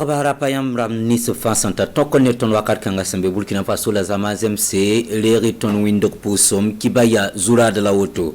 habara payam ram ni se fasanta tokone ton wakat kanga sembe Burkina Faso la zamazem se leri ton windok pusom kibaya zura de la woto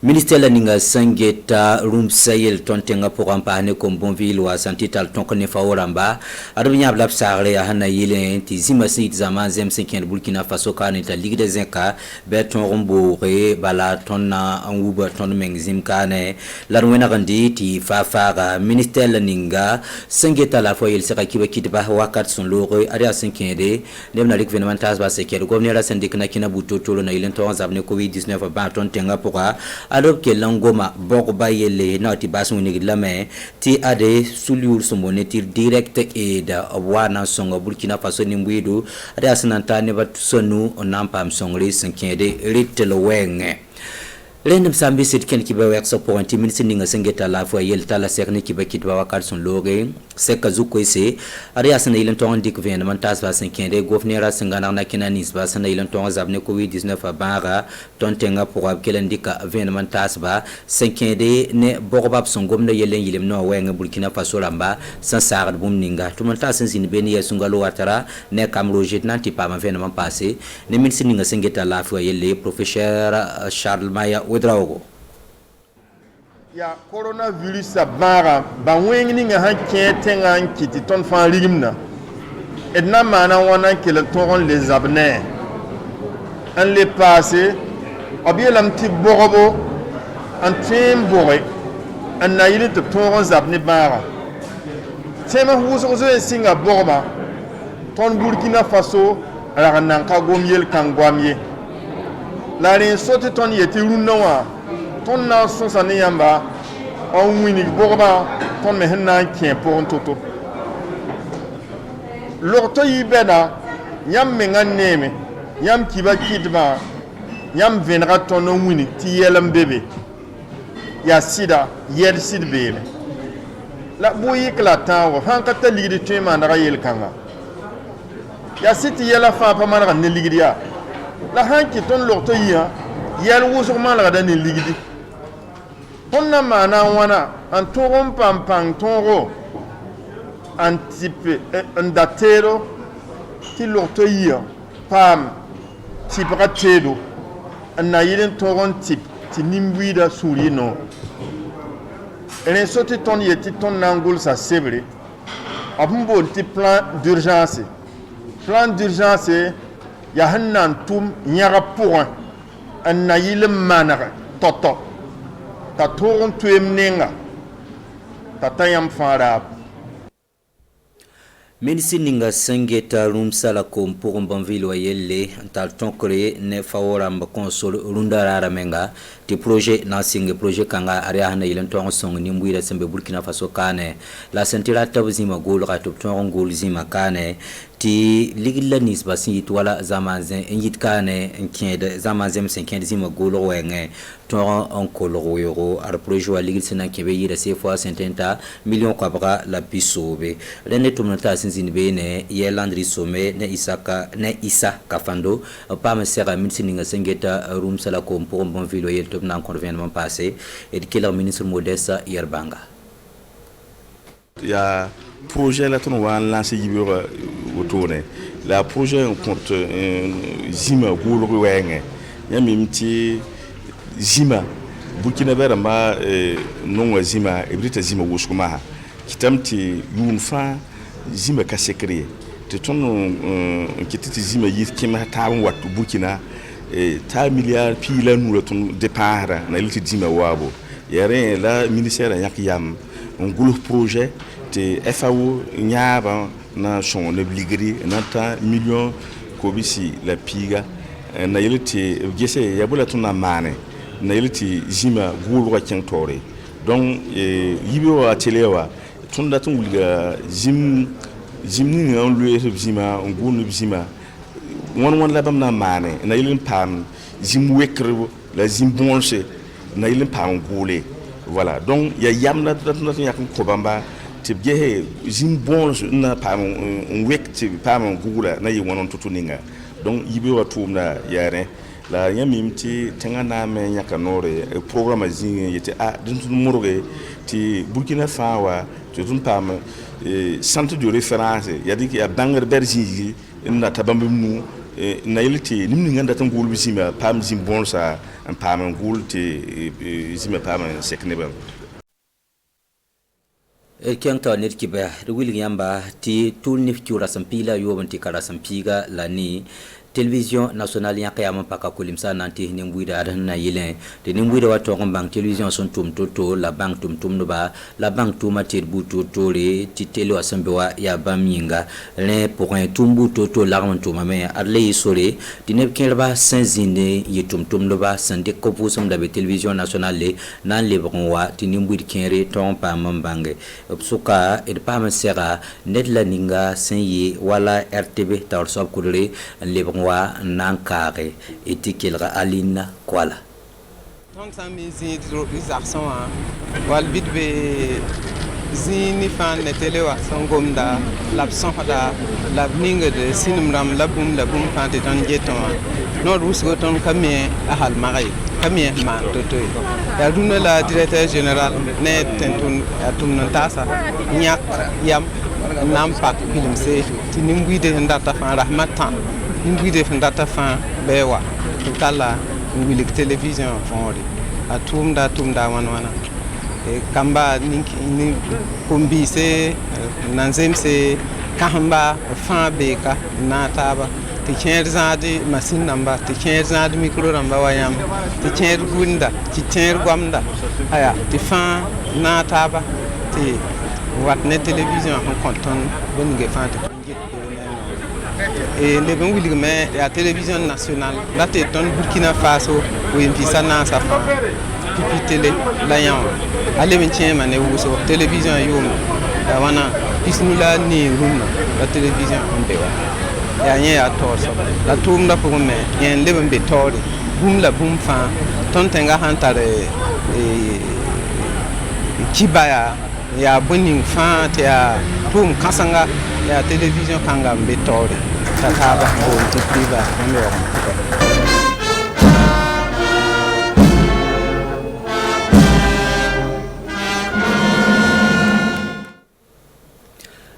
ministère la ninga sangeta room sayel tontenga pour ane comme bonville wa santital tonkone faoramba adunya blab sare hana yele ti zima sit zamazem 5 Burkina Faso kan ta ligue des inca beton rombore bala tonna anwuba ton mengzim kane la ruena gandi ti fafara ministère la ninga sangeta la foyel sera kiba kitba wakat son lore aria 5 de demna gouvernement tas ba sekel gouverneur syndicat na kina butotolo na ile ton zabne covid-19 ba tontenga pour alors que l'angoma borba yele noti basu ni lame ti ade sulur somonetir direct aid wana songa Burkina Faso ni mbwidu ade asananta ne batusonu onampam songri 5 de little wenge Lendem sambi sit ken kiba wekso pour un timin ninga sengeta la fois yel tala serni kiba kitwa wakal son lore seka zuko ise ari asana ilen ton dik gouvernement tas va 5 de gouverneur sengana na kinanis ba sana ilen ton zabne covid-19 bara tontenga pour abkelen dika gouvernement tas ba 5 de ne borbab son gomna yelen yilem no wenga Burkina Faso lamba sans sard bum ninga tout mon tas sin beni yesungalo watara ne kamrojet nanti pa ma gouvernement passé ne min ninga sengeta la fois yele professeur Charles Maya Ouedraogo. Ya coronavirus abara ba wengi nga han kentenga nkiti ton fan rigimna edna mana wana ke le toron les abnais en les passé obielam ti borobo en tim boré en naïle te toron zabne bara tema huso zo singa borba ton Burkina Faso ala nanka gomiel kangwamie la rin sote ton yeti runawa ton na son sane yamba on wini borba ton me henna kien pour un toto lorto yibena yam me nganeme yam kiba kidba yam venra ton wini ti yelam bébé ya sida yel sid bébé la boyi kla tawo hankata ligidi tema na yel kanga ya siti yela fa pa mana ne ligidia la hanki ton lorto yia yel wusuma la dan ligidi ton na mana wana an torom pam tonro antipe un datero ti lorto yia pam ti bratedo an nayilen toron tip ti nimbuida surino elen soti ton yeti ton nangul sa sebre abumbo ti plan d'urgence ya hannan tum nyara pour an nayil manara toto ta toron tuemnenga ta tayam fara Medicine ninga sengeta rumsala kom pour bonville wayelle tal tonkre ne fawora mba console rundara menga ti projet na singe projet kanga aria hana ilen ton song ni mbwira sembe Burkina Faso kane la sentira tabzima gol ratop ton gol zima kane ti ligilla nisba si wala zamazen yit kane nkede zamazen 5 zima gol wenge ton en koloro euro ar projet wa ligil sena kebe yira se fois 50 million kwabra la bisobe rene tumnata sinzini bene ye landri some ne isa kafando pa me sera minsininga sengeta room sala ko pour bonville yel top na convention passé et que le ministre Modesta Yerbanga il y a projet là ton va lancer yibura autourné la projet compte zima gulu wenge ya mimti zima Burkina Faso ma non zima ebrita zima wuskuma kitamti yunfa zima ka secret te ton kititi zima yikima taam watu Burkina ta milliard pila nous ton départ na ilti zima wabo yare la ministère yak yam un gros projet te FAO nyaba na son obligri na ta million ko bisi la piga na ilti gese yabula tuna mane na ilti zima gulu wa tore donc yibo atelewa tunda tun wulga zimni on lui zima on gulu zima won la bam na mane na ilin pam zim wekre la zim bonche na ilin pam gole voilà donc ya yamna na yakon ko bamba te biehe zim bonche na pam on wekti pam gula na yi wonon tutuninga donc yibe watu na yare la yamimti tengana me nyaka nore programme zin yete a dun murge ti Burkina Faso wa te tun pam centre de référence ya dik ya banger berji na tabambe mu na yelti nim ni nganda tan gol bisima pam zim bonsa en pam gol te zima pam sekne ba kyang ta net ki ba wil yamba ti tul nif kyura sampila yo banti kara sampiga lani télévision nationale ya kayama paka kulimsa nanti nimbuida adan na yilen de nimbuida wato bang télévision son tum toto la bank tum no ba la bank tuma tirbu toto le ti télé asambewa ya baminga le pour un tumbu toto la ron tuma me arle sore di ne kelba sanzine yitum no ba sande ko pusum da be télévision nationale le nan le bon wa ti nimbuida kenre ton pa mambange suka et pa sera net la ninga senyi wala rtb tar sob kudure le bon wa nankare etikilra alina kwala donc ça me dit les arçons wal bitbe zini fan netele wa sangomda l'absent da la ninga de sinumram la bum fan de dan jeton no rusgo ton kamie ahal maray kamie ma toto ya duna la directeur général ne tentun atum tasa nyak yam nampak film se tiningui de ndata fan rahmatan une de data fin bewa tala une télévision fondé à tumda wana e kamba ni kombi se nanzem se kamba fin beka na taba ti cher zadi machine namba ti cher zadi micro namba wayam ti cher gunda ti cher gwamda aya ti fin na taba ti wat ne télévision en conton bonge fante et les bons willing mais la télévision nationale là t'es ton Burkina Faso ou une visa na sa fa pipi télé la yan allez maintien mané ou so télévision yo ya wana bismillah ni room la télévision on bewa ya nya ya to so la tum da pour mais yen le be tori boom la boom fa ton tenga hantare kibaya ya boning fa te ya tum kasanga ya télévision kanga be tori takaba ko tipiba ndio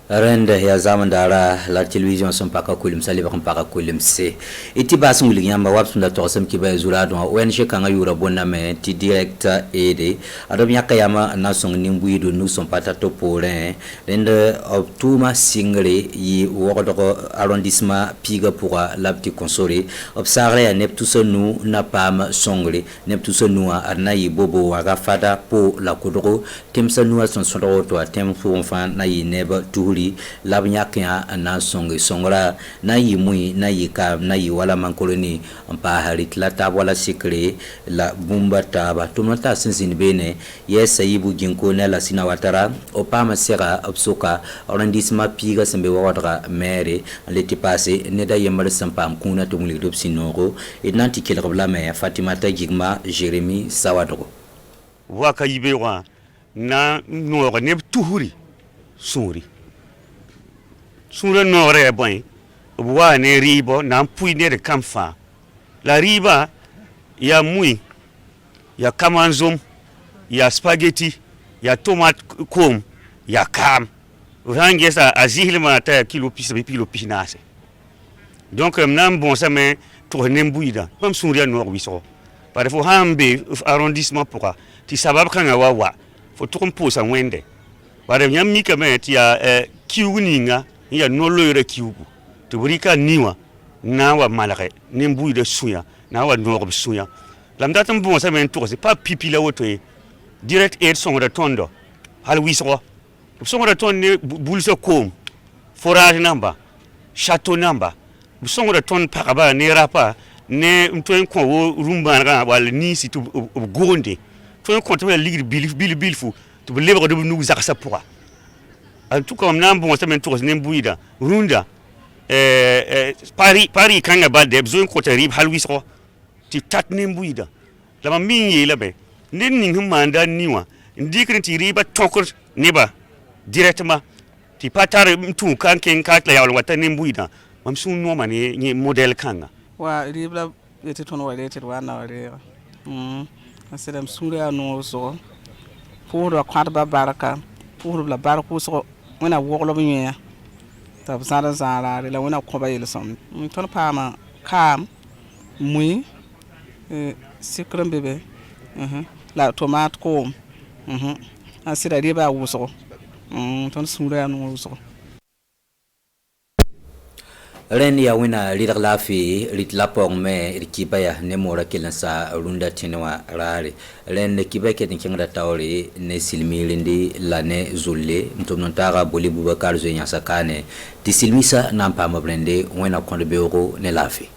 rende ya zaman dara la télévision son paka kulim sali ba paka kulim se iti basung linyamba wapsunda tosem kiba zura don ONG kanga yura bonna me ti directeur ede adom yakayama na song nimbuido nous son patato porin rende obtuma singre yi wodo arrondissement piga pour la petite console obsare ya neptusonu na pam songre neptusonu arna yi bobo waga fada po la kodro temsanu son sondro to atem fu enfant na yi neba tu labnyakya na songra na yi mui na yi ka na yi wala mankoloni ampa harit la tab wala sikre la bumba taba tumata sinsin bene yes ayibu ginko na la sina watara opama sera obsoka arrondissement piga sembe wadra mere leti passé ne da yemar sampam kuna to ngli dop sinoro et nanti kel rabla me Fatimata Gigma Jérémy Sawadro waka yibewa na no ne tuhuri suri sura nore boy wa ne ribo na pui ne de kamfa la riba ya mui ya kamanzum ya spaghetti ya tomate kom ya kam range sa azilma ta kilo pinase donc nam bon ça mais tourner mbuida comme souria nord wiso par faut hambe arrondissement pour ti sabab kan wa faut trompo sa wende par nyam mi kame ti ya kiuninga ya noloyre kiugu to burika niwa na wa malare nimbu de suya na wa nord suya lamdatam bon ça men tour c'est pas pipi la woto direct air son retondo hal wisro son retondo bulse kom forage namba château namba son retondo paraba ne rapa ne mtoen ko wo rumba nga wal ni si to gonde to ko to ligir bil fu to lebre de nu zaksa pour en tout cas on bon ça men tour nembuida runda Paris kanga ba de besoin ko tarib halwisro ti tat nembuida la mingi la be nen ni manda niwa ndikrin ti riba tokor niba directement ti patare mtu kan ken kat la yawl wata nembuida mam sun no mane ni model kanga wa riba ete ton walete wana wale asedam sura no so pour la kwad ba baraka pour la barako so wẽna woglb yẽ tɩ b zãd zãaraare la wẽna kõba yel-sõm tõnd paama kaam mui sikr n be be la tomat koom a sɩda rɩba a wʋsgo tõnd sũurã yaa nong wʋsgo ren ya wina lidak lafi rit lapong me rikibaya ne mora kilansa runda tinwa rare ren ne kibaya ke tin kinga tawri ne silmilindi la ne zulle mtomnon taga boli bubakar zo nyasa kane ti silmisa nampa mabrende wena konde beuro ne lafi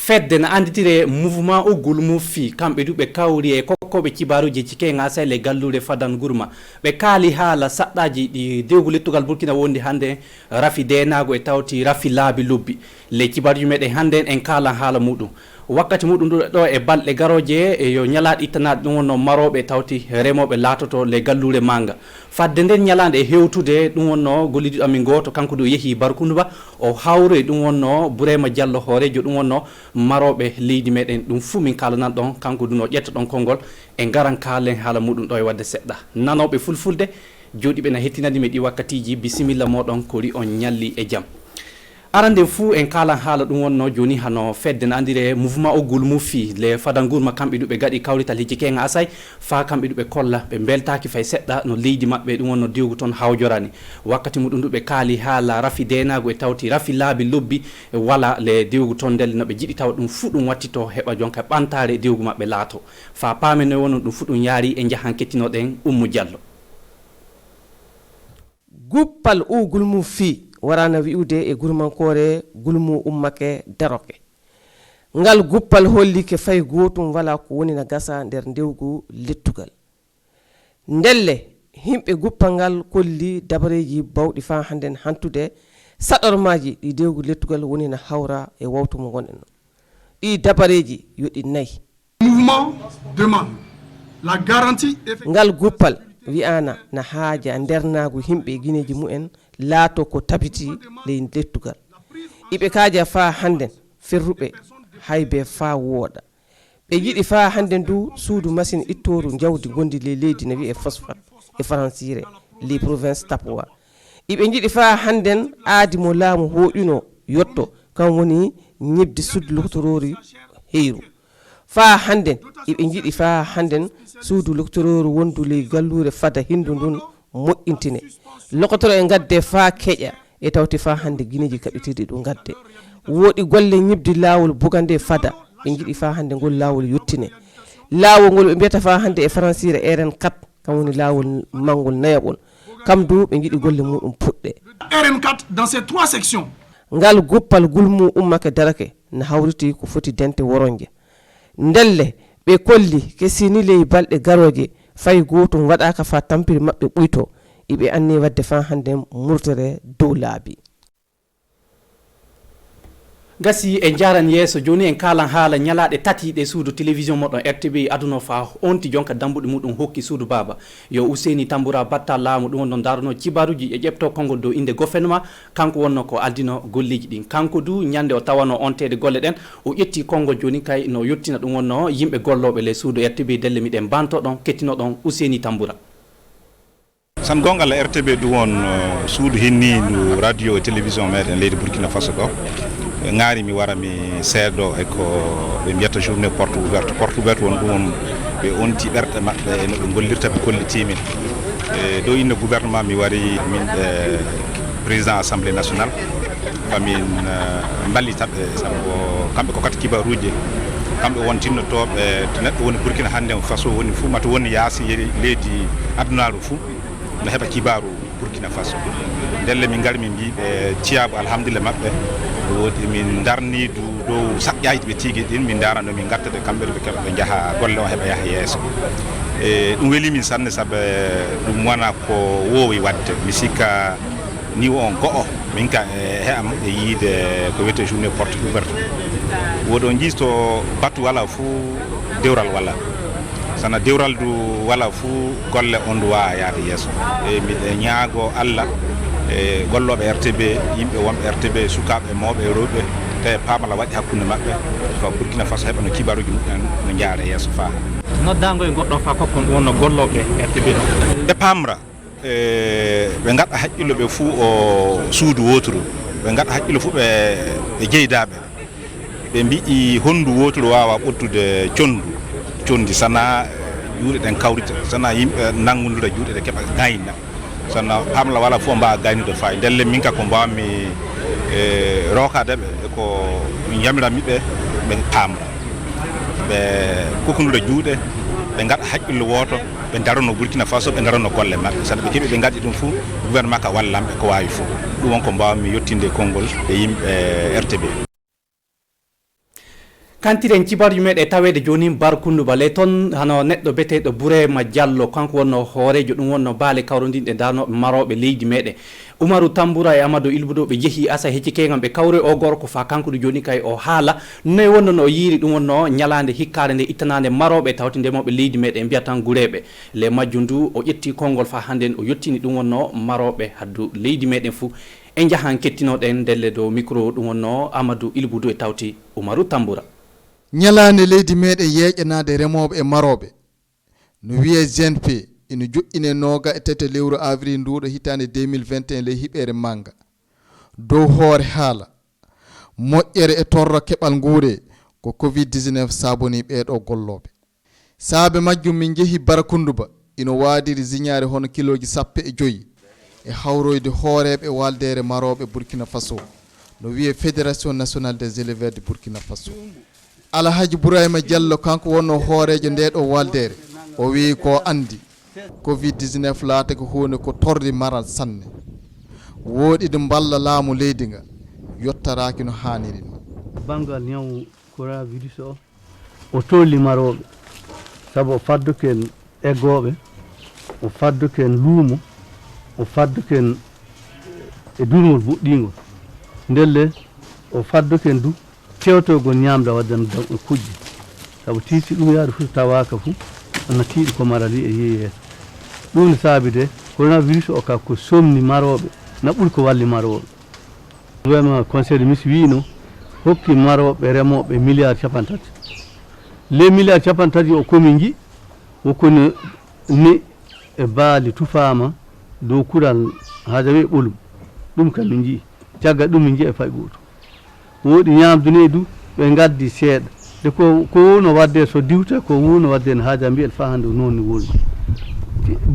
fedde na anditire mouvement o gulmu fi kambe dubbe kawri e kokkobe kibaruji cike ngasa le gallure fadan gurma be kali hala saddaji di dewgule tugal burkina wondi hande rafi denago e tawti rafi labi lubbi le kibaruji mede hande en kala hala mudum wakkati mudum do e balde garoje e yo nyalaadi itana dum wonno marobe tawti remobe latoto le gallure manga fadde den nyalande e hewtude dum wonno golidi amin goto kanko do yehi barkunduba o hawre dum wonno burema jallo horejo dum wonno marobe leydi meden dum fu min kala nan don kanko duno ƴetta don kongol e garan kalen hala mudum do e wadde sedda nanobe fulfulde jodibe na hettinadi me di wakkatiji bisimilla modon kori on nyalli e jam arande fu en kala hala dum wonno joni hano fedde na andire mouvement o gulmu fi le fadangurma kambe dubbe gadi kawrital hiji kenga asay fa kambe dubbe kolla be beltaaki fay sedda no leydi mabbe dum wonno diwgu ton hawjorani wakkati mudum dubbe kali hala rafi denago e tawti rafi laabi lobbi wala le diwgu ton del no be jidi taw dum fu dum wattito heba jonka bantare diwgu mabbe laato fa pamene wono dum fu dum yaari e jahan kettino den ummu jallo guppal o gulmu fi warana wi'ude e gurmankore gulmu ummake daroke ngal guppal holli ke fay gotum wala ko woni na gasa nder dewgu lettugal ndelle himbe guppal ngal kolli dabareji bawdi fa handen hantude sadormaji di dewgu lettugal woni na hawra e wawtu mo gonen di dabareji yodi nay mouvement demande la garantie ngal guppal wi'ana na haaja ndernagu himbe gineji mu'en laato ko tabiti le lettugal ibe kaaja fa handen ferrube haybe fa woda be yidi fa handen du suudu machine ittoru jawdi gondi le leydi na wi e phosphate e francire les provinces tapoa ibe yidi fa handen aadi mo laamu hoƴuno yotto kan woni nyibdi sudlutorori heyru fa handen ibe yidi fa handen suudu luktororu wondu le gallure fada hindu dun mo'intine lokotoro e gadde fa keƴa e tawti fa hande gineji kabitidi do gadde wodi golle nyibdi lawol bugande fada be jidi fa hande gol lawol yottine lawol gol be biata fa hande e francire RN4 kam woni lawol mangol nayabol kam du be jidi golle mudum pudde RN4 dans ces trois sections ngal guppal gulmu ummake darake na hawriti ko foti dente woronje ndelle be kolli ke sini ley balde garoje fay goto wadaka fa tampiri mabbe buyto ibe anni wadde fa hande murtere dow laabi gasi en jaran yeso joni en kalan haala nyalaade tati de suudu télévision modon RTB aduno fa onti jonka dambude mudum hokki suudu baba yo Ouseni Tamboura batta laamu dum won darno cibaruji e jepto kongo do inde gouvernement kanko wonno ko aldino golliji din kanko du nyande o tawano ontede golle den o yetti kongo joni kay no yottina dum wonno yimbe gollobe le suudu RTB delle miden banto don kettino don Ouseni Tamboura san gongal RTB du won suudu hinni du radio e télévision meden leydi Burkina Faso do ngari mi wara mi seedo e ko be biata journée porte ouverte won dum be onti berde mabbe e no be gollirta be kolliti min do inde gouvernement mi wari min président assemblée nationale famin mballita be sambo kambe ko kat kibaruuje kambe won tinno to be neddo woni Burkina hande Faso woni fu mata woni yaasi leydi adunaaru fu no heba kibaru Burkina Faso delle min ngari min bi be ciabu alhamdulillah mabbe wodi min darni du do sakyayti be tigi din min darano min gattade kambe be jaha golle o heba yaha yeso ɗum welimi sanne sabe ɗum wona ko wowi wadde mi sikka ni on go'o min ka he am e yiide ko wiyete journée porte ouverte woɗo jiisto battu wala fuu dewral wala sana dewral du wala fuu golle on du wawa yaade yeeso e miɗe ñaago Allah e golloɓe RTB yimɓe wonɓe RTB sukaɓe mawɓe e rewɓe tawi paamala waɗi hakkude maɓɓe ko Burkina Faso heɓa no kibaruji mumen no jaara yeeso fa noddago e goɗɗo fa kokko ɗum wonno golloɓe RTB ɓe pamra ɓe gaɗa haqqille ɓe fuu o suudu woturu ɓe gaɗa haqqille fuu ɓe jeydaɓe ɓe mbi'i honndu woturu wawa ɓottude condi sana juuɗe ɗen kawrita sana yimɓe nangodira juuɗe ɗe keɓa gayna sana pamla wala fof mbawa gaynude fayi ndelle min ka ko mbawmi rokadeɓe ko min yamiranmi ɓe pamra ɓe kokonduɗa juuɗe ɓe gaɗa haqqille woto ɓe darono Burkina Faso ɓe darono golle maɓɓe saɗa ɓe keeɓi ɓe gaɗi ɗum fou gouvernement ka wallamɓe ko wawi fou ɗum won ko mbawmi yettinde konngol e yimɓe RTB kantiren cibarji meɗe tawede joni Barkundu bale ton hano neɗɗo beteɗo Bourema Diallo kanko wonno hoorejo ɗum wonno baale kawrodinɗe darnoɓe maroɓe leydi meɗe Umaru Tamboura e Amadou Ilboudo ɓe jeehi asa hecci gam ɓe kawre o gorko fa kanko ɗo joni kay o haala noy wonno no yiiri ɗum wonno ñalande hikkare nde ittanande maroɓe tawti ndemoɓe leydi meɗe mbiya tan gureɓe le majju ndu o ƴetti konngol fa hande o yettini ɗum wonno maroɓe haddu leydi meɗen fou e jahan kettinoɗen delle dow micro ɗum wonno Amadou Ilboudo e tawti Umaru Tamboura ñalande leydi meɗen yeƴanade remoɓe e maroɓe no wiye GNP ina joƴƴine noga e tete lewru avril nduɗo hitande 2021 ley hiɓere manga dow hoore haala moƴƴere e torro keɓal nguure ko covid-19 saboni ɓeɗo golloɓe saabe majjum min jeehi Barakunduba ina waadiri ziñare hono kiloji 15 e hawroyde hooreɓe waldere maroɓe Burkina Faso no wiye Fédération nationale des éleveurs de Burkina Faso Alhaji Bourema Diallo kanko wonno hoorejo ndeɗo waldere o wi ko andi covid-19 laata ko hunde ko tordi maral sanne woodi de balla laamu leydi nga yottaraki no haniri ni bangal ñaw coronavirus o tolli maroɓe sabu o fadduken eggoɓe o fadduken luumo o fadduken e durngol boɗɗingol ndelle o fadduken du tewtogol ñamda waddan kujji sabu tiiti ɗum yaade fof tawaka fof ana tiiɗi ko marali e yeeyi heen ɗum ne saabi de coronavirus o ka ko somni maroɓe na ɓuri ko walli maroɓe vraiment conseil de ministre wino hokki maroɓe remoɓe milliard capantati les milliard capantati o komin ji wokkoni ni e baali tufama dow kural haade wi ɓolum ɗum kam min jii caggal ɗum min jii e fay goto woɗi ñamdune du ɓe gaddi seeɗa de ko wono wadde so diwta ko wono wadde ne haaja mbiyen fa hande noon ni woni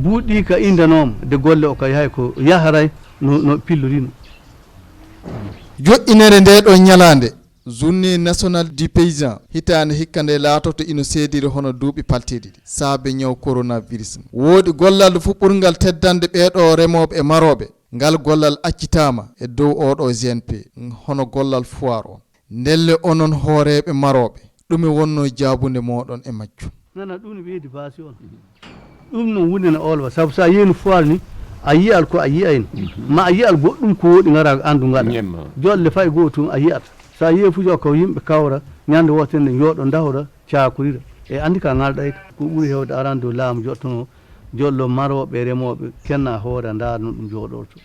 buuɗi ka indanoma de golle o ka yahay ko yaharay no pillorino joƴƴinere nde ɗo ñalande journée nationale du paysan hitande hikka nde laatoto ino seediri hono duuɓi palteɗi ɗi saabe ñaw coronavirus woodi gollal fu ɓurgal teddande ɓeeɗo remoɓe e maroɓe ngal gollal accitama e dow oɗo GNP hono gollal foire on ndelle onon hooreɓe maroɓe ɗum e wonno jaabude moɗon e majjum nana ɗum ne weedi baasi on ɗum no wundina olwa sabu sa yeeni foire ni a yiyal ko a yiyayno ma a yiyal goɗɗum ko woɗi gara andu ngaɗa jolle fay goo tun a yiyata sa yiye fujo ko yimɓe kawra ñande wotende jooɗo dawra cakorira e andi ka ngalɗay ko ɓuuri hewde arande dow laamu jottono jollo maroɓe remoɓe kenna hoore darno ɗum jooɗorto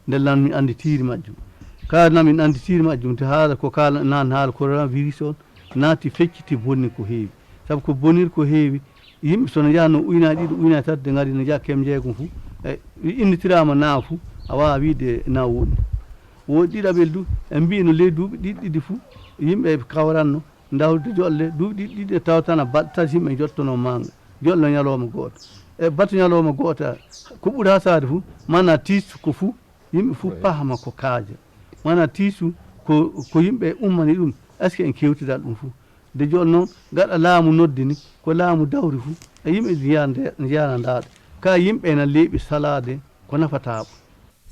ndellan mi andi tiiri majjum kalna min andi tiiri majjum te haala ko kala nan haala coronavirus on naati fecciti bonni ko heewi sabu ko bonir ko heewi yimɓe sono jahno ujnaji ɗiɗi ujnaji tati de gari no jaa kem jeegom fou e innitirama na fou a wawa wiide na woɗi woodi ɗiɗaɓel du e mbino ley duuɓi ɗiɗi fou yimɓe kawranno dawde jolle duuɓi ɗiɗi tawtana baɗɗe tati yimɓe jottono manga jollo ñalowma goto e bato ñalowma goto ko ɓuuri hasade fou mana tiisu ko fou yimɓe fou pahma ko kaaja mana tiisu ko yimɓe ummani ɗum est ce que en kewtidal ɗum fou de joni noon gaɗa laamu noddini ko laamu dawri fou e yimɓe jiyana ndaɗa ka yimɓe na leeɓi salade ko nafataɓo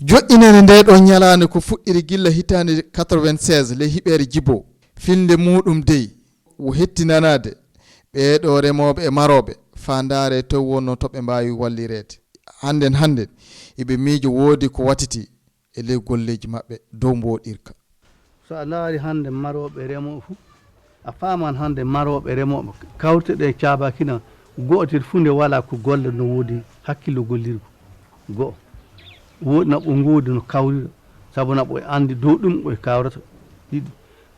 joƴƴinene nde ɗo ñalande ko fuɗɗiri gilla hitande 96 le hiɓere Djibo finde muɗum dey o hettinanade ɓeɗo remoɓe e maroɓe fandare to wonno toɓe mbawi wallirede hande iɓe miijo woodi ko watiti e ley golleji maɓɓe dow mboɗirka. So a laari hande maroɓe remoɓe fuu a faman hande maroɓe remoɓe kawteɗe caabakina go'otir fuu nde wala ko golle no woodi hakkillo gollirgo go'o woodi naɓo ngoodi no kawrira sabu naɓo e andi dow ɗum ɓoye kawrata ɗiɗi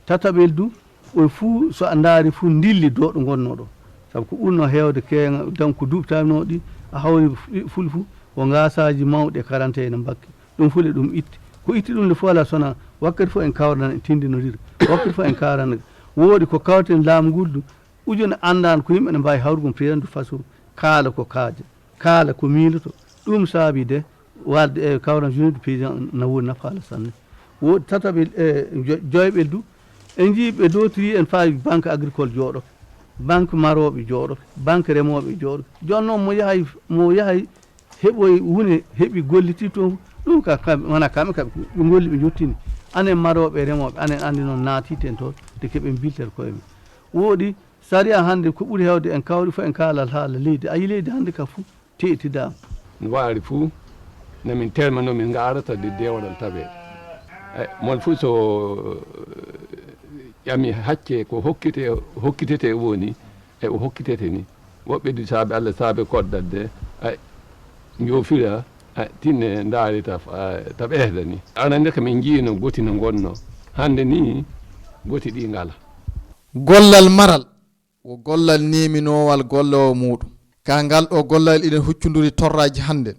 tataɓel du ɓoye fuu so a ndaari fuu dilli dow ɗo gonnoɗo sabu ko ɓurno heewde keega tan ko duɓtanoɗi a hawri ful fuu ko gasaji mawɗe 41 ne mbakki ɗum fule ɗum itti ko itti ɗum nde fof ala sona wakkati fof en kawrana en tindinodira wakkati fof en kawrana woodi ko kawten laamu ngol du ujune andano ko yimɓe ne mbawi hawrugol président de façon kaala ko kaaja kaala ko miiloto ɗum saabi de walde e kawran journée du président na woodi nafaala sanne woodi tataɓel joyɓel du en jiiɓe dotiri en faawi banque agricole jooɗoke banque maroɓe jooɗoke banque remoɓe jooɗoke joni noon mo yahay heɓoye wone heeɓi golliti toon ɗum ka kamɓe wona kamɓe kaɓe ɓe golli ɓe jottini anen maroɓe remoɓe anen andi noon naatiten toon de keɓe biltere koye men woodi saria hande ko ɓuuri hewde en kawri fof en kaalal haala leydi ayi leydi hande ka fuu teetidama no waari fuu nomin telmano min garata de dewɗal tawe mon fuu so ƴami hakke ko hokkitete woni e o hokkitete ni woɓɓe du saabe Allah saabe koddadde jofira tinne daarita ta ɓeehda ni arande ko min jiino goti no gonno hande ni goti ɗi ngala gollal maral wo gollal neminowal gollowo muɗum ka ngal ɗo gollal ina huccuduri torraji hande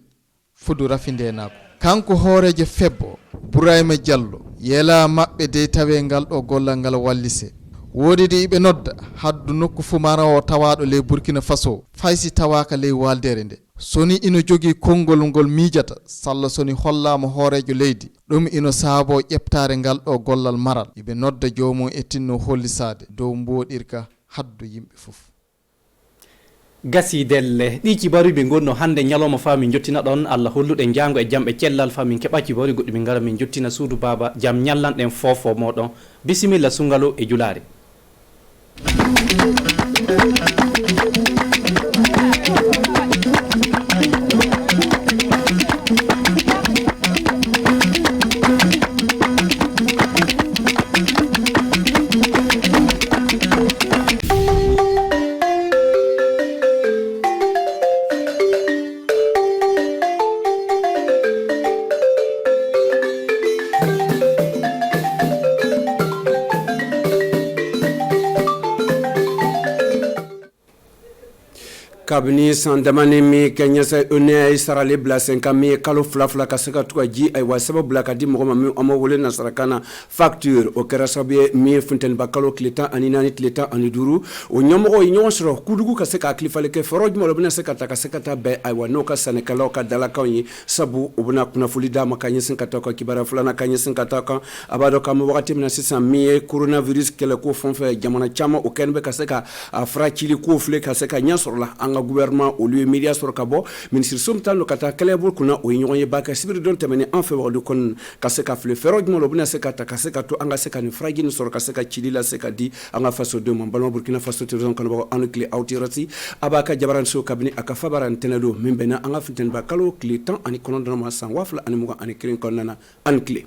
fudu rafindenako kanko hoorejo febbo Bourayma Diallo yela maɓɓe de tawe ngal ɗo gollal ngal wallise woodi de iɓe nodda haddu nokku fu mara o tawaɗo ley Burkina Faso faysi tawaka ley waldere nde soni ino jogii konngol ngol miijata salla soni hollama hoorejo leydi ɗum ino saabo ƴeftare ngal ɗo gollal maral iɓe nodda jomum e tinno hollisade dow mboɗirka haddu yimɓe fof gasi delle ɗi cibaru ɓe gonno hande ñalawma fa min jottina ɗon Allah holluɗe jango e jamɓe cellal fa min keɓa cibaru goɗɗi min gara min jottina suudu baba jam ñallanɗen fofo moɗon bisimilla sungalo e julare. kabini san damani mi kenya sa une sarale bla 5 mi kalo flafla ka seka to ji ay wa sababu bla ka di mo mi amo wole na sarakana facture o kera sabe mi funten ba kalo kleta ani nani kleta ani duru o nyomo nyon sro kudugu ka seka klifale ke foroj mo lobna seka ta ka seka ta be ay wa no ka sane kala ka dala ka yi sabu obuna kuna fulida makanye sinka ta ka kibara fulana kanye sinka ta ka abado ka mo wakati mina sisa mi coronavirus kele ko fonfe jamana chama o kenbe ka seka frachili ko fle ka seka nyasorla gouvernement au lieu média sur kabo ministre somtan lo kata kelebul kuna o nyoye baka sibir don temene en faveur de kon kaseka fle feroj mo lo buna seka ta kaseka to anga seka ni fragine sur kaseka chilila seka di anga faso de mon ballon Burkina Faso terzon kon ba anukle autirati abaka jabaran so kabini aka fabaran tenado mimbena anga fiten bakalo clé temps ani konon ma san wafla ani muga ani krin konana ankle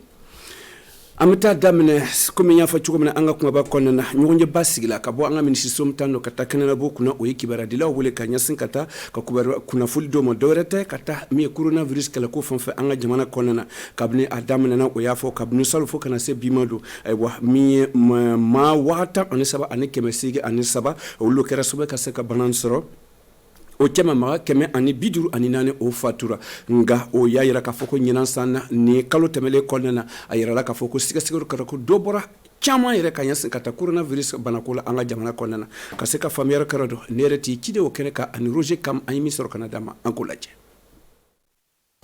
amita damne comme nya fa chuko mena anga kuma ba konna nyonje basigila ka bo anga ministre somtano kata kanana bo kuna o yikibara dila wole ka nyasin kata ka kubara kuna ful do mo dorete kata mi coronavirus kala ko fonfe anga jamana konna kabne adamne na o yafo kabnu sal fo kana se bimado ay wa mi ma wata on saba anike mesige anisaba o lo kera sobe ka se ka banansoro o kema ma keme ani biduru ani nane o fatura nga o yayira ka foko nyinan sana ni kalo temele kolna ayira la ka foko siga siga ko dobora chama yere ka yansin kata coronavirus banakola anga jamana kolna ka se ka famiyar karado nereti kide o kene ka ani roje kam ay mi sor kana dama ankolaje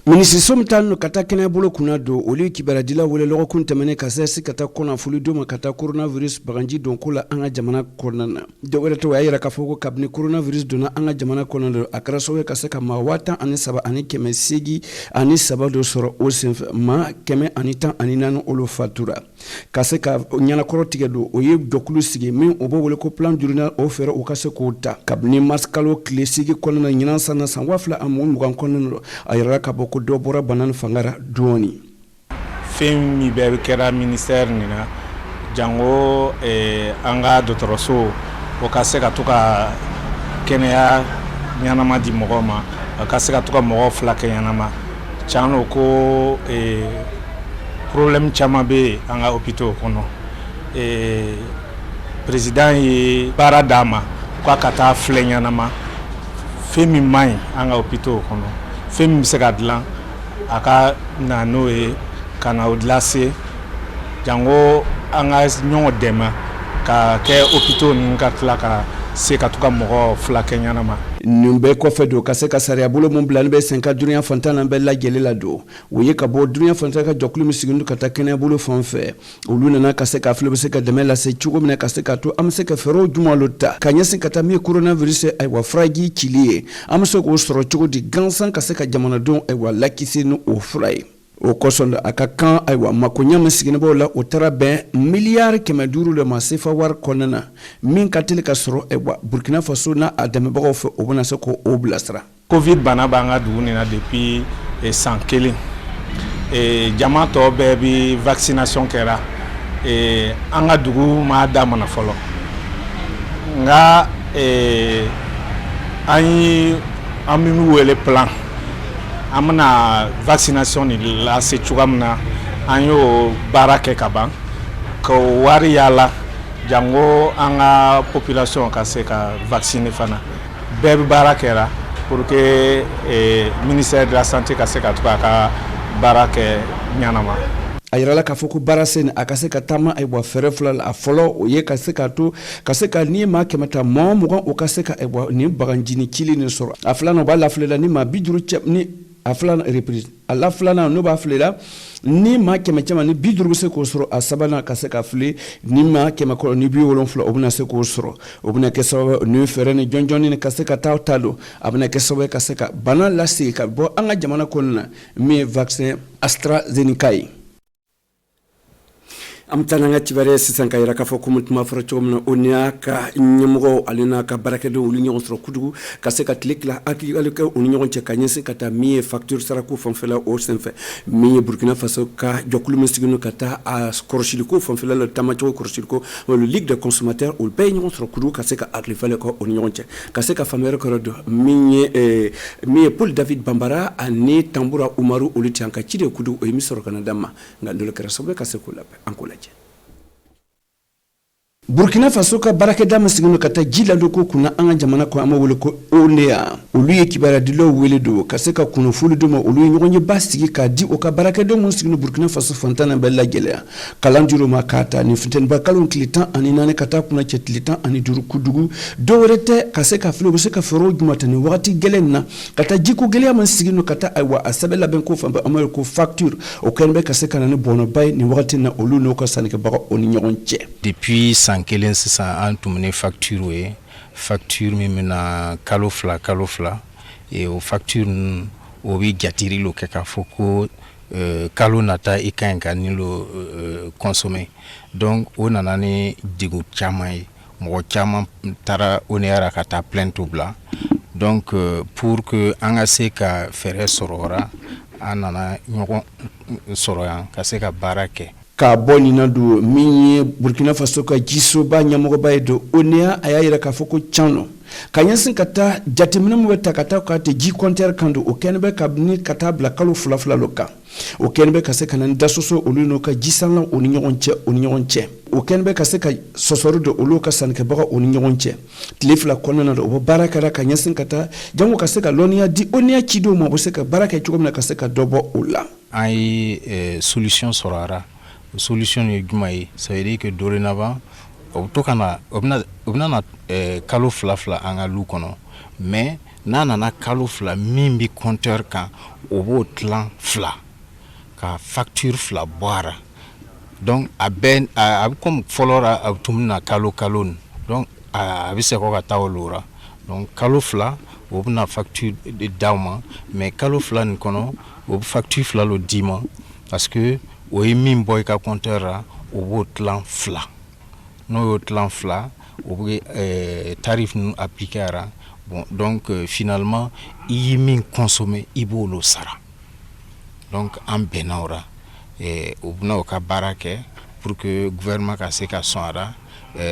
Ministre Somtan kata kene bolo kuna do oli kibaradila wele logo kun temene kasesi kata kona fuli do makata coronavirus baganji don kola anga jamana konana de wele to ayira ka foko kabni coronavirus dona anga jamana konana akara sowe kaseka mawata ani saba ani keme sigi ani saba do soro osenf ma keme ani tan ani nanu olo fatura kaseka nyana korotige do oye dokulu sigi min obo wele ko plan journal o fere o kase ko ta kabni maskalo klesigi konana nyina sana san wafla amul mugan konana ayira ka boko do bora banan fangara doni fem mi be kera ministère nina jango anga dotoroso o kase ka tuka kenya nyanama di mogoma kase ka tuka mogo flake nyanama chano ko problème chama be anga hôpital kono président yi baradama kwa kata fle nyanama femi mai anga hôpital kono femi segadlan aka nano kana odlase jango anga nyongo dema ka ke hôpital ninga tlaka se ka tuka mogo flake nyanama numbe ko fedo kase ka sare abulo mon blan be 5 dunia fontana be la gele la do woye ka bo dunia fontana ka joklu misigundu kata kene abulo fonfe uluna na kase ka fle be se ka demela se chugo mena kase ka to amse ka fero juma lota kanyasi kata mi coronavirus ay wa fragi chilie amse ko soro chugo di gansan kase ka jamana don ay wa lakisi no o frai o kosondo akakan aywa makonya masigine bola o tara ben milliard kemaduru le masefa war konana min katile kasoro aywa Burkina Faso na adame bago fe obona se ko oblastra covid bana banga duni na depuis 100 kele jama to be vaccination kera anga dugu ma da mana folo nga ani aminu wele plan amna vaccination ni la se chugamna anyo barake kaban ko wari yala jango anga population ka se ka vacciner fana bebe barakera pour que ministère de la santé ka se ka tuka ka barake nyanama ayirala ka foko barasen akase ka tama ay bo fere fulal a folo o ye ka se ka to ka se ka ni ma kemata mo mo o ka se ka ay bo ni baganjini kili ni soro aflano ba la flela ni ma biduru chep ni aflana reprise ala flana no ba flela ni ma kema chama ni biduru se ko soro asabana ka se ka fle ni ma kema ko ni bi wolon flo obuna se ko soro obuna ke so ni fere ni jonjoni ni ka se ka tawtalo abuna ke so ka se ka bana la se ka bo anga jamana ko na mi vaccin AstraZeneca amtana nga tibare sisan ka yira ka fo kumutuma foro chomna onia ka nyemugo alina ka barakedo ulinyo onsro kudugu ka se ka click la aki alika ulinyo nche kanyese kata mie facture saraku fonfela o senfe mie Burkina Faso ka jokulu mestigino kata a koroshiliko fonfela le tamacho koroshiliko le ligue de consommateurs ou paye onsro kudugu ka se ka aklifale ko ulinyo nche ka se ka famere ko do mie Paul David Bambara ani tambura Umaru olitianka chide kudugu o emisoro kanadama ngandolo kera sobe ka se ko lape ankola Burkina Faso ka barake dama sigino kata jila loko kuna anga jamana ko ama wole ko onea oluye kibara dilo wele do kaseka kuno fulu do ma oluye ngonye basigi ka di o ka barake do mon sigino Burkina Faso fontana bella gelea kalandiro makata ni fiten ba kalon klitan ani nane kata kuna chetlitan ani duru kudugu do werete kaseka fulu bo seka fero jumata ni wakati gelenna kata jiku gelea man sigino kata aywa asabela ben ko famba ama ko facture o kenbe kaseka na ni bono bay ni wakati na olu no ka sanike ba oni ngonche depuis kelen sisan an tumune facture mi mina kalo fla et o facture o bi jatiri lo ke ka foko kalo nata i kan ka ni lo consommer donc on nanani digu chama mo chama tara onera ka ta plainte bla donc pour que anga se ka faire sorora anana nyoko soroyan ka se ka barake ka boni na do minye Burkina Faso ka jiso ba nyamogo ba do onea ayayira ka foko chano kanyansin kata jatimina mu betakata ka te ji konter kando o kenbe kabni kata bla kalo fulafula loka o kenbe ka se kanan dasoso oluno ka jisanla oni nyonche o kenbe ka se ka sosoro do oluka sanke baka oni nyonche tlifla konana do baraka ra kanyansin kata jango ka se ka lonia di onea chido mo bo se ka baraka chukomna ka se ka dobo ula ai solution sorara solution yugmai ça veut dire que dorénavant obna na kalo flafla anga lu kono mais nana kalo fila min bi compteur kan o b'o tilan fila ka facture fila bɔra donc a bɛ comme fɔlɔ la a tun bɛna kalo donc a bɛ se kɔ ka taa o lora donc kalo fila o bɛna facture de d'aw ma mais kalo fila nin kɔnɔ o bɛ facture fila lo d'i ma parce que o ye min bɔ i ka compteur la o b'o tilan fila n'o y'o tilan fila o bɛ tarif ninnu appliqué ara bon donc finalement i ye min consommé i b'o lo sara donc an bɛnna o la o bɛna o ka baara kɛ pour que gouvernement ka se ka sɔn a la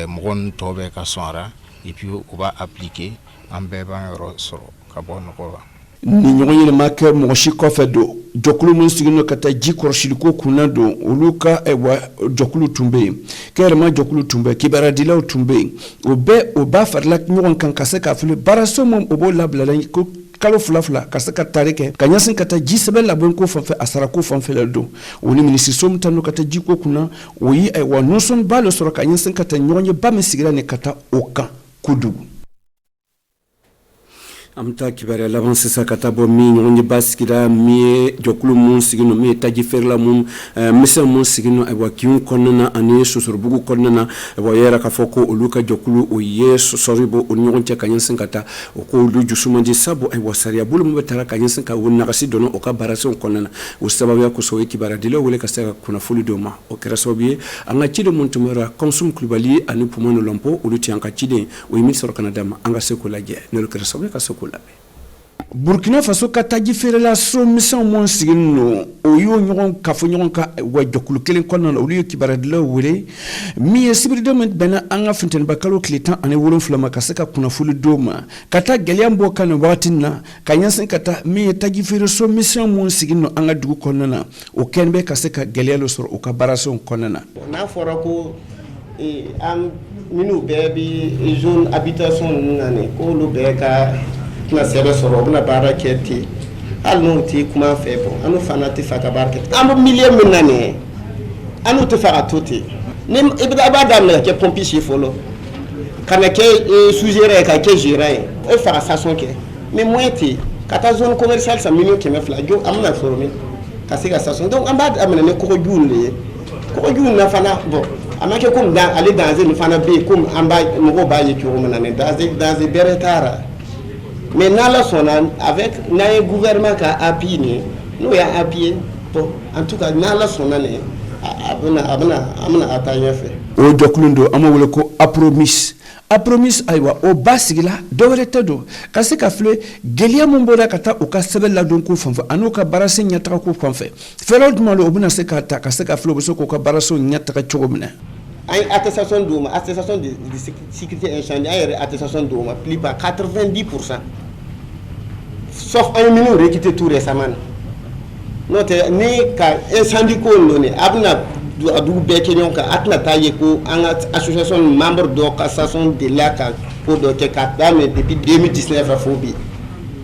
mɔgɔ ninnu tɔ bɛ ka sɔn a la et puis o b'a appliqué an bɛɛ b'an yɔrɔ sɔrɔ ka bɔ nɔgɔ la. ni ɲɔgɔn yɛlɛma kɛ mɔgɔ si kɔfɛ don jɔkulu min sigilen don ka taa ji kɔrɔsiliko kunna don olu ka jɔkulu tun bɛ yen kɛyɛrɛma jɔkulu tun bɛ yen kibaradilaw tun bɛ yen o b'a farila ɲɔgɔn kan ka se k'a fili baaraso min o b'o labilala ko kalo fila ka se ka tari kɛ ka ɲɛsin ka taa ji sɛbɛn labɛn ko fanfɛ a sarako fanfɛ la don o ni minisiso min tan don ka taa jiko kunna o ye nusɔnba le sɔrɔ ka ɲɛsin ka taa ɲɔgɔn ye ba min sigira nin ka taa o kan kojugu. An bɛ taa kibaruya laban sisan ka taa bɔ min ɲɔgɔn ye ba sigira min ye jɔkulu mun sigi nɔ min ye taji feerela mun misɛn mun sigi nɔ kinw kɔnɔna na ani sosorobugu kɔnɔna na yɛrɛ k'a fɔ ko olu ka jɔkulu o ye sɔsɔri bɔ o ni ɲɔgɔn cɛ ka ɲɛsin ka taa o ko olu jusumandi sabu sariya bolo min bɛ taara ka ɲɛsin ka o nagasi dɔn o ka baarasenw kɔnɔna na o sababuya kosɔn o ye kibaruya dilaw wele ka se ka kunnafoni d'o ma o kɛra sababu ye an ka ciden mun tun bɛ Kɔmsum Kulibali ani Pumano Lɔnpɔ olu tɛ an ka ciden o ye min sɔrɔ ka na d'a ma an ka se k'o lajɛ n'olu kɛra sababu ye ka se k'o labɛn. Burkina Faso ka taji feerela so misɛnw mun sigilen don o y'o ɲɔgɔn kafo ɲɔgɔn ka wa jɔkulu kelen kɔnɔna na olu ye kibarudilaw wele min ye sibiridenw min bɛnna an ka funtɛniba kalo tile 17 ma ka se ka kunnafoni d'o ma ka taa gɛlɛya bɔ kan nin wagati na ka ɲɛsin ka taa min ye taji feere so misɛnw mun sigilen don an ka dugu kɔnɔna na o kɛlen bɛ ka se ka gɛlɛya dɔ sɔrɔ o ka baarasenw kɔnɔna na. N'a fɔra ko an minnu bɛɛ bi zone habitation ninnu na ni k'olu bɛɛ ka tɛna sɛbɛ sɔrɔ u bɛna baara kɛ ten hali n'o tɛ kuma fɛ bɔn an n'u fana tɛ fɛ ka baara kɛ an bɛ milieu min na nin ye an n'u tɛ fɛ ka to ten ni i b'a daminɛ ka kɛ pompiste fɔlɔ ka na kɛ sous-gérant ye ka kɛ gérant ye e fɛ ka station kɛ mais moyen tɛ ka taa zone commerciale san miliyɔn 200 jo an bɛna sɔrɔ min ka se ka station donc an b'a daminɛ ni kɔgɔjuw de ye kɔgɔjuw na fana bɔn a ma kɛ komi ale danger nin fana bɛ yen komi an b'a mɔgɔw b'a ye cogo min na nin danger bɛrɛ t'a la. Mais n'ala sonna avec n'ayé gouvernement ka appui ni nous y'a appuyé bon en tout cas n'ala sonna ne abana atanya fe o jɔkulu do ama wele ko apromis aywa o basigila dɔwɛrɛ tɛ do ka se ka filɛ gɛlɛya mun bɔra ka taa u ka sɛbɛn ladon ko fanfɛ ani u ka baarasen ɲɛtaga ko fanfɛ fɛɛrɛw jumɛn o bɛna se ka ta ka se ka filɛ u bɛ se k'u ka baarasenw ɲɛtaga cogo min na. Une attestation d'eau, attestation de sécurité incendie, attestation d'eau, plus par 90%. Sauf un minute réquité tout récemment. Notre ni ka incendie ko donné, abna du bekenyon ka atna taye ko en association membre de cassation de la ka pour de ka dame depuis 2019 à Fobi.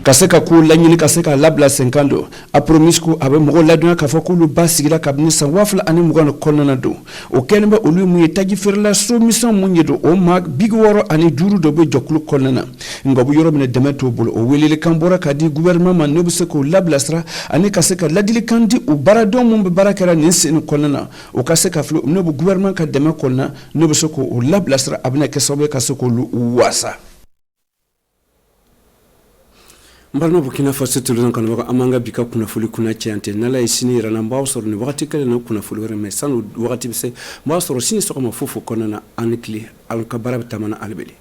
Ka se ka ko laɲini ka se ka labila 50 a promis ko a bɛ mɔgɔ ladɔnya k'a fɔ k'olu ba sigira kabini san 2020 kɔnɔna don o kɛlen bɛ olu mun ye taji feerela so misɛn mun ye don o ma 65 dɔ bɛ jɔkulu kɔnɔna na nka bu yɔrɔ min dɛmɛ t'o bolo o welelikan bɔra ka di gouvernement ma n'o bɛ se k'o labilasira ani ka se ka ladilikan di o baaradenw mun bɛ baara kɛra nin sen kɔnɔna na o ka se ka filɛ n'o bɛ gouvernement ka dɛmɛ kɔnɔna n'o bɛ se k'o labilasira a bɛna kɛ sababu ye ka se k'olu wasa. Mbalma Burkina Faso tulunan kan waka amanga bika kunnafoni kuna cɛyante n'ala ye sini yira na b'aw sɔrɔ ni wagati kelen na kunnafoni wɛrɛ mais sanu wagati bɛ se b'aw sɔrɔ sini sɔgɔma fofo kɔnɔna na ani tile an ka baara bɛ taamana alibeli.